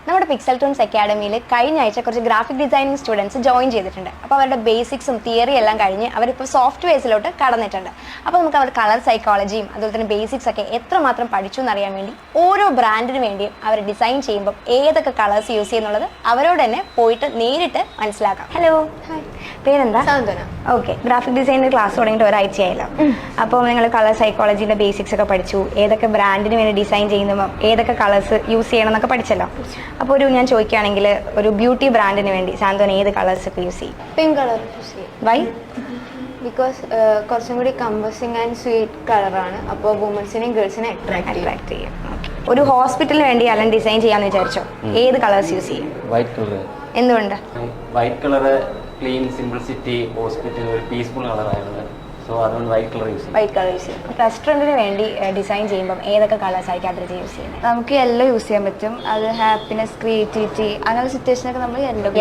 നമ്മുടെ പിക്സൽ ടൂൺസ് അക്കാഡമിയിൽ കഴിഞ്ഞ ആഴ്ച കുറച്ച് ഗ്രാഫിക് ഡിസൈനിങ് സ്റ്റുഡൻസ് ജോയിൻ ചെയ്തിട്ടുണ്ട്. അപ്പോൾ അവരുടെ ബേസിക്സും തിയറി എല്ലാം കഴിഞ്ഞ് അവരിപ്പോൾ സോഫ്റ്റ്വെയർസിലോട്ട് കടന്നിട്ടുണ്ട്. അപ്പോൾ നമുക്ക് അവർ കളർ സൈക്കോളജിയും അതുപോലെ തന്നെ ബേസിക്സ് ഒക്കെ എത്രമാത്രം പഠിച്ചു എന്നറിയാൻ വേണ്ടി ഓരോ ബ്രാൻഡിന് വേണ്ടിയും അവർ ഡിസൈൻ ചെയ്യുമ്പോൾ ഏതൊക്കെ കളേഴ്സ് യൂസ് ചെയ്യുന്നുള്ളത് അവരോട് തന്നെ പോയിട്ട് നേരിട്ട് മനസ്സിലാക്കാം. ഹലോ, പേരെന്താ? സാന്ത്വന. ഓക്കെ, ഗ്രാഫിക് ഡിസൈനിൻ്റെ ക്ലാസ് തുടങ്ങിയിട്ട് ഒരാഴ്ചയായല്ലോ. അപ്പോൾ നിങ്ങൾ കളർ സൈക്കോളജിയുടെ ബേസിക്സ് ഒക്കെ പഠിച്ചു, ഏതൊക്കെ ബ്രാൻഡിന് വേണ്ടി ഡിസൈൻ ചെയ്യുമ്പോൾ ഏതൊക്കെ കളേഴ്സ് യൂസ് ചെയ്യണം എന്നൊക്കെ പഠിച്ചല്ലോ. അപ്പോൾ ഞാൻ ചോദിക്കുകയാണെങ്കിൽ ഒരു ബ്യൂട്ടി ബ്രാൻഡിന് വേണ്ടി സാന്ത്വന ഏത് കളേഴ്സ് ഒക്കെ യൂസ് ചെയ്യും? പിങ്ക് കളർ യൂസ് ചെയ്യും. വൈ? ബിക്കോസ് കുറച്ചും കൂടി കമ്പസിങ് ആൻഡ് സ്വീറ്റ് കളറാണ്. അപ്പോൾ വുമൻസിനെയും ഗേൾസിനെയും അട്രാക്ട് ചെയ്യും. ഒരു ഹോസ്പിറ്റലിന് വേണ്ടി അല്ലെങ്കിൽ ഡിസൈൻ ചെയ്യാന്ന് വിചാരിച്ചോ, ഏത് കളേഴ്സ് യൂസ് ചെയ്യും? White colour. എന്തുകൊണ്ട്? White colour clean, simplicity, hospital ഒരു പീസ്ഫുൾ കളറായിരുന്നു. സോ അതുകൊണ്ട് വൈറ്റ് കളർ യൂസ് ചെയ്യും. വൈറ്റ് കളർ യൂസ് ചെയ്യും. റെസ്റ്റോറൻറ്റിന് വേണ്ടി ഡിസൈൻ ചെയ്യുമ്പോൾ ഏതൊക്കെ കളേഴ്സ് ആയിരിക്കും അതിൽ യൂസ് ചെയ്യുന്നത്? നമുക്ക് യെല്ലോ യൂസ് ചെയ്യാൻ പറ്റും. അത് ഹാപ്പിനെസ്, ക്രിയേറ്റിവിറ്റി, അങ്ങനത്തെ സിറ്റുവേഷനൊക്കെ നമ്മൾ യെല്ലോ.